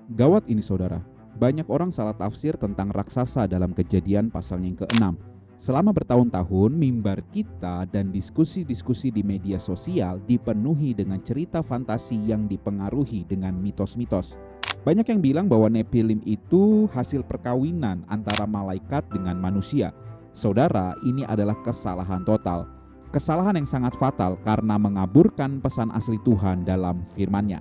Gawat ini saudara, banyak orang salah tafsir tentang raksasa dalam Kejadian pasalnya yang ke-6. Selama bertahun-tahun, mimbar kita dan diskusi-diskusi di media sosial dipenuhi dengan cerita fantasi yang dipengaruhi dengan mitos-mitos. Banyak yang bilang bahwa Nephilim itu hasil perkawinan antara malaikat dengan manusia. Saudara, ini adalah kesalahan total. Kesalahan yang sangat fatal karena mengaburkan pesan asli Tuhan dalam firman-Nya.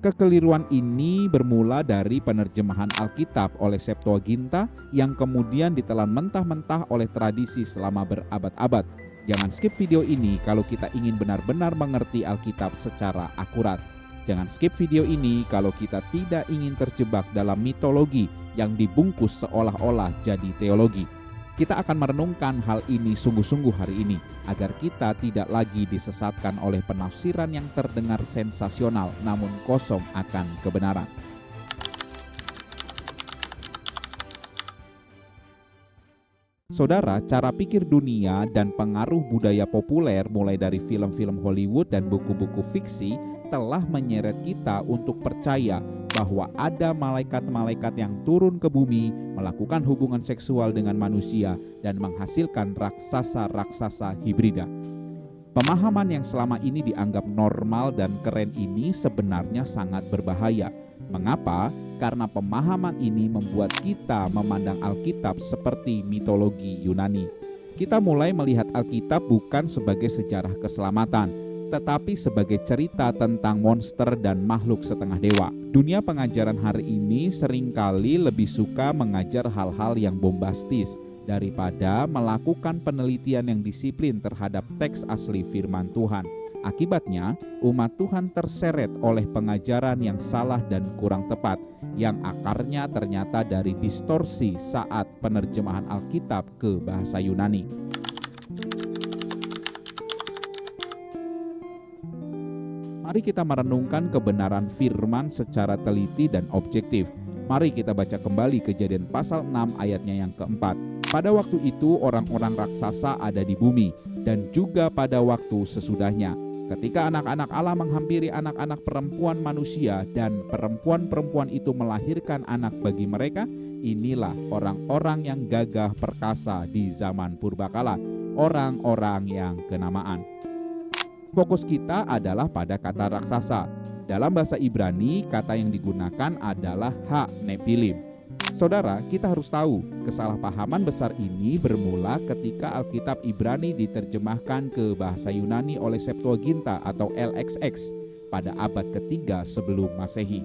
Kekeliruan ini bermula dari penerjemahan Alkitab oleh Septuaginta yang kemudian ditelan mentah-mentah oleh tradisi selama berabad-abad. Jangan skip video ini kalau kita ingin benar-benar mengerti Alkitab secara akurat. Jangan skip video ini kalau kita tidak ingin terjebak dalam mitologi yang dibungkus seolah-olah jadi teologi. Kita akan merenungkan hal ini sungguh-sungguh hari ini, agar kita tidak lagi disesatkan oleh penafsiran yang terdengar sensasional namun kosong akan kebenaran. Saudara, cara pikir dunia dan pengaruh budaya populer mulai dari film-film Hollywood dan buku-buku fiksi telah menyeret kita untuk percaya bahwa ada malaikat-malaikat yang turun ke bumi, melakukan hubungan seksual dengan manusia, dan menghasilkan raksasa-raksasa hibrida. Pemahaman yang selama ini dianggap normal dan keren ini sebenarnya sangat berbahaya. Mengapa? Karena pemahaman ini membuat kita memandang Alkitab seperti mitologi Yunani. Kita mulai melihat Alkitab bukan sebagai sejarah keselamatan, tetapi sebagai cerita tentang monster dan makhluk setengah dewa. Dunia pengajaran hari ini seringkali lebih suka mengajar hal-hal yang bombastis daripada melakukan penelitian yang disiplin terhadap teks asli firman Tuhan. Akibatnya, umat Tuhan terseret oleh pengajaran yang salah dan kurang tepat, yang akarnya ternyata dari distorsi saat penerjemahan Alkitab ke bahasa Yunani. Mari kita merenungkan kebenaran firman secara teliti dan objektif. Mari kita baca kembali Kejadian pasal 6 ayatnya yang keempat. Pada waktu itu orang-orang raksasa ada di bumi, dan juga pada waktu sesudahnya. Ketika anak-anak Allah menghampiri anak-anak perempuan manusia dan perempuan-perempuan itu melahirkan anak bagi mereka, inilah orang-orang yang gagah perkasa di zaman purbakala, orang-orang yang kenamaan. Fokus kita adalah pada kata raksasa. Dalam bahasa Ibrani, kata yang digunakan adalah Nephilim. Saudara, kita harus tahu, kesalahpahaman besar ini bermula ketika Alkitab Ibrani diterjemahkan ke bahasa Yunani oleh Septuaginta atau LXX pada abad ketiga sebelum Masehi.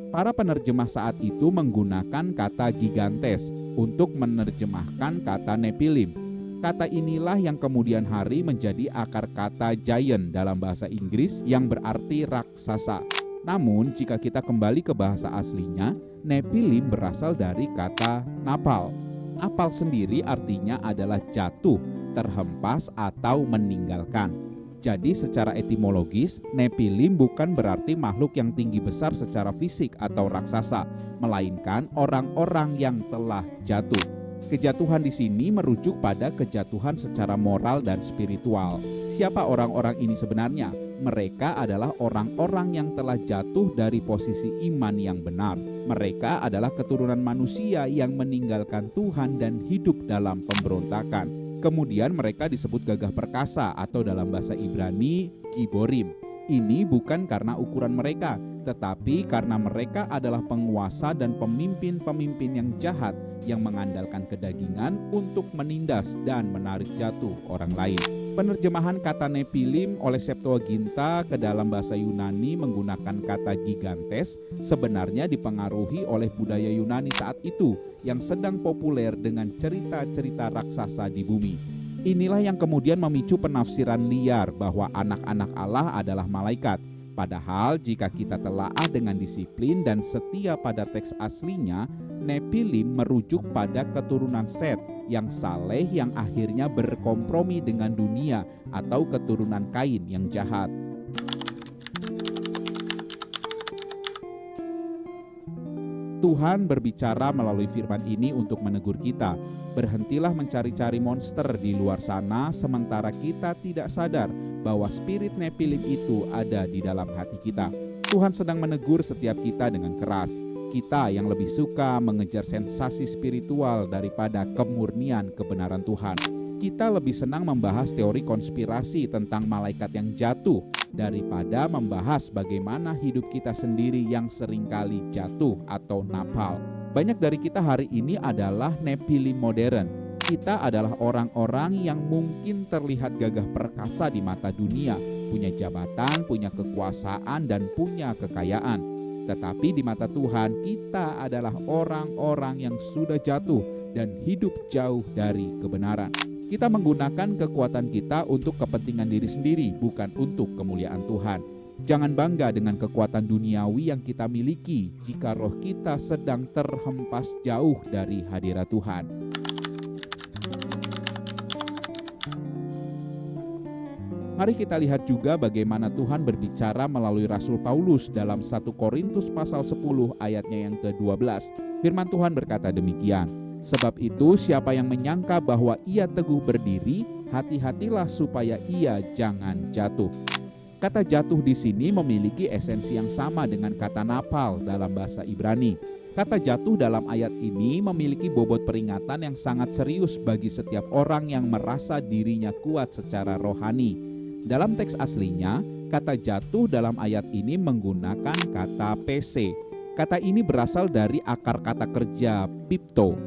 Para penerjemah saat itu menggunakan kata gigantes untuk menerjemahkan kata Nephilim. Kata inilah yang kemudian hari menjadi akar kata giant dalam bahasa Inggris yang berarti raksasa. Namun jika kita kembali ke bahasa aslinya, Nephilim berasal dari kata napal. Napal sendiri artinya adalah jatuh, terhempas atau meninggalkan. Jadi secara etimologis, Nephilim bukan berarti makhluk yang tinggi besar secara fisik atau raksasa, melainkan orang-orang yang telah jatuh. Kejatuhan di sini merujuk pada kejatuhan secara moral dan spiritual. Siapa orang-orang ini sebenarnya? Mereka adalah orang-orang yang telah jatuh dari posisi iman yang benar. Mereka adalah keturunan manusia yang meninggalkan Tuhan dan hidup dalam pemberontakan. Kemudian mereka disebut gagah perkasa atau dalam bahasa Ibrani Giborim. Ini bukan karena ukuran mereka, tetapi karena mereka adalah penguasa dan pemimpin-pemimpin yang jahat yang mengandalkan kedagingan untuk menindas dan menarik jatuh orang lain. Penerjemahan kata Nephilim oleh Septuaginta ke dalam bahasa Yunani menggunakan kata gigantes sebenarnya dipengaruhi oleh budaya Yunani saat itu yang sedang populer dengan cerita-cerita raksasa di bumi. Inilah yang kemudian memicu penafsiran liar bahwa anak-anak Allah adalah malaikat. Padahal jika kita telaah dengan disiplin dan setia pada teks aslinya, Nephilim merujuk pada keturunan Set yang saleh yang akhirnya berkompromi dengan dunia atau keturunan Kain yang jahat. Tuhan berbicara melalui firman ini untuk menegur kita. Berhentilah mencari-cari monster di luar sana sementara kita tidak sadar bahwa spirit Nephilim itu ada di dalam hati kita. Tuhan sedang menegur setiap kita dengan keras. Kita yang lebih suka mengejar sensasi spiritual daripada kemurnian kebenaran Tuhan. Kita lebih senang membahas teori konspirasi tentang malaikat yang jatuh daripada membahas bagaimana hidup kita sendiri yang seringkali jatuh atau napal. Banyak dari kita hari ini adalah Nephilim modern. Kita adalah orang-orang yang mungkin terlihat gagah perkasa di mata dunia, punya jabatan, punya kekuasaan, dan punya kekayaan. Tetapi di mata Tuhan, kita adalah orang-orang yang sudah jatuh dan hidup jauh dari kebenaran. Kita menggunakan kekuatan kita untuk kepentingan diri sendiri, bukan untuk kemuliaan Tuhan. Jangan bangga dengan kekuatan duniawi yang kita miliki jika roh kita sedang terhempas jauh dari hadirat Tuhan. Mari kita lihat juga bagaimana Tuhan berbicara melalui Rasul Paulus dalam 1 Korintus pasal 10 ayatnya yang ke-12. Firman Tuhan berkata demikian, "Sebab itu siapa yang menyangka bahwa ia teguh berdiri, hati-hatilah supaya ia jangan jatuh." Kata jatuh di sini memiliki esensi yang sama dengan kata napal dalam bahasa Ibrani. Kata jatuh dalam ayat ini memiliki bobot peringatan yang sangat serius bagi setiap orang yang merasa dirinya kuat secara rohani. Dalam teks aslinya, kata jatuh dalam ayat ini menggunakan kata PC. Kata ini berasal dari akar kata kerja pipto,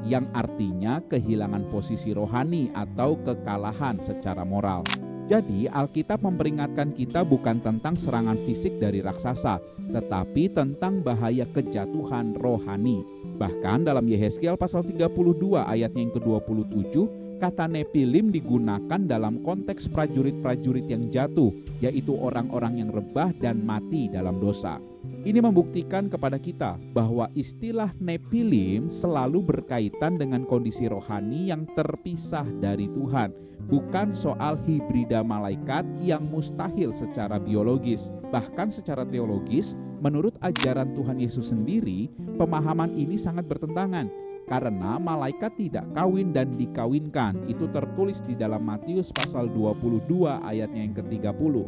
yang artinya kehilangan posisi rohani atau kekalahan secara moral. Jadi Alkitab memperingatkan kita bukan tentang serangan fisik dari raksasa, tetapi tentang bahaya kejatuhan rohani. Bahkan dalam Yehezkiel pasal 32 ayatnya yang ke-27, kata Nephilim digunakan dalam konteks prajurit-prajurit yang jatuh, yaitu orang-orang yang rebah dan mati dalam dosa. Ini membuktikan kepada kita bahwa istilah Nephilim selalu berkaitan dengan kondisi rohani yang terpisah dari Tuhan, bukan soal hibrida malaikat yang mustahil secara biologis. Bahkan secara teologis, menurut ajaran Tuhan Yesus sendiri, pemahaman ini sangat bertentangan. Karena malaikat tidak kawin dan dikawinkan. Itu tertulis di dalam Matius pasal 22 ayatnya yang ke-30.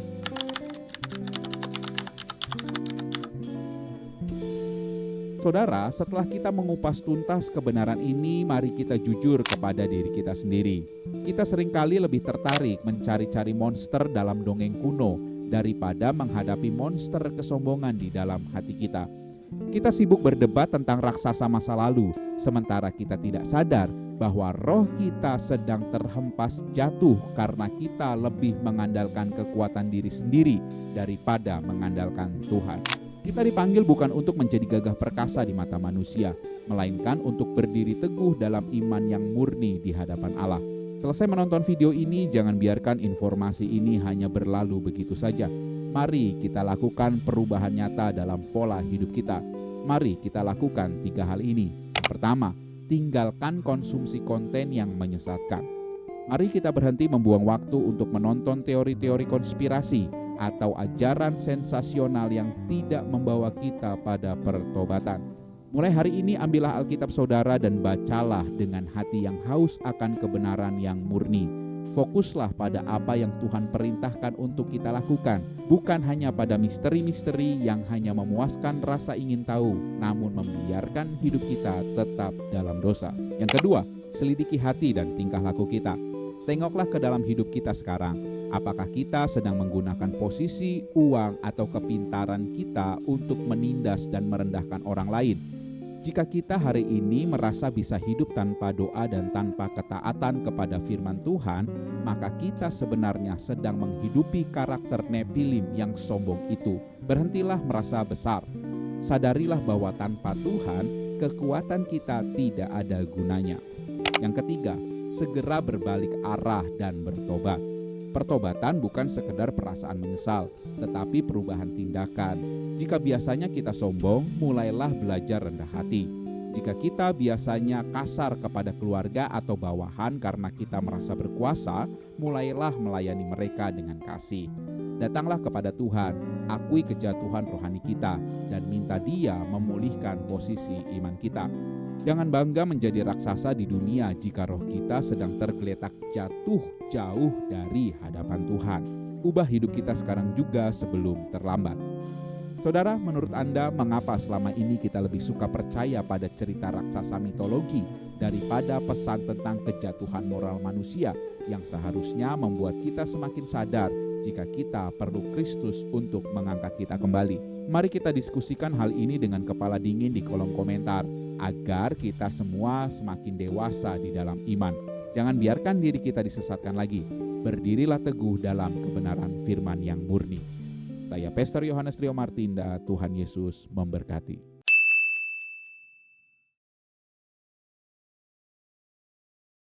Saudara, setelah kita mengupas tuntas kebenaran ini, mari kita jujur kepada diri kita sendiri. Kita seringkali lebih tertarik mencari-cari monster dalam dongeng kuno daripada menghadapi monster kesombongan di dalam hati kita. Kita sibuk berdebat tentang raksasa masa lalu, sementara kita tidak sadar bahwa roh kita sedang terhempas jatuh karena kita lebih mengandalkan kekuatan diri sendiri daripada mengandalkan Tuhan. Kita dipanggil bukan untuk menjadi gagah perkasa di mata manusia, melainkan untuk berdiri teguh dalam iman yang murni di hadapan Allah. Selesai menonton video ini, jangan biarkan informasi ini hanya berlalu begitu saja. Mari kita lakukan perubahan nyata dalam pola hidup kita. Mari kita lakukan 3 hal ini. Pertama, tinggalkan konsumsi konten yang menyesatkan. Mari kita berhenti membuang waktu untuk menonton teori-teori konspirasi atau ajaran sensasional yang tidak membawa kita pada pertobatan. Mulai hari ini ambillah Alkitab saudara dan bacalah dengan hati yang haus akan kebenaran yang murni. Fokuslah pada apa yang Tuhan perintahkan untuk kita lakukan, bukan hanya pada misteri-misteri yang hanya memuaskan rasa ingin tahu, namun membiarkan hidup kita tetap dalam dosa. Yang kedua, selidiki hati dan tingkah laku kita. Tengoklah ke dalam hidup kita sekarang. Apakah kita sedang menggunakan posisi, uang, atau kepintaran kita untuk menindas dan merendahkan orang lain? Jika kita hari ini merasa bisa hidup tanpa doa dan tanpa ketaatan kepada firman Tuhan, maka kita sebenarnya sedang menghidupi karakter Nephilim yang sombong itu. Berhentilah merasa besar. Sadarilah bahwa tanpa Tuhan, kekuatan kita tidak ada gunanya. Yang ketiga, segera berbalik arah dan bertobat. Pertobatan bukan sekedar perasaan menyesal, tetapi perubahan tindakan. Jika biasanya kita sombong, mulailah belajar rendah hati. Jika kita biasanya kasar kepada keluarga atau bawahan karena kita merasa berkuasa, mulailah melayani mereka dengan kasih. Datanglah kepada Tuhan, akui kejatuhan rohani kita, dan minta Dia memulihkan posisi iman kita. Jangan bangga menjadi raksasa di dunia jika roh kita sedang tergeletak jatuh jauh dari hadapan Tuhan. Ubah hidup kita sekarang juga sebelum terlambat. Saudara, menurut Anda mengapa selama ini kita lebih suka percaya pada cerita raksasa mitologi daripada pesan tentang kejatuhan moral manusia yang seharusnya membuat kita semakin sadar jika kita perlu Kristus untuk mengangkat kita kembali? Mari kita diskusikan hal ini dengan kepala dingin di kolom komentar agar kita semua semakin dewasa di dalam iman. Jangan biarkan diri kita disesatkan lagi. Berdirilah teguh dalam kebenaran firman yang murni. Saya Pastor Yohanes Rio Martinda, Tuhan Yesus memberkati.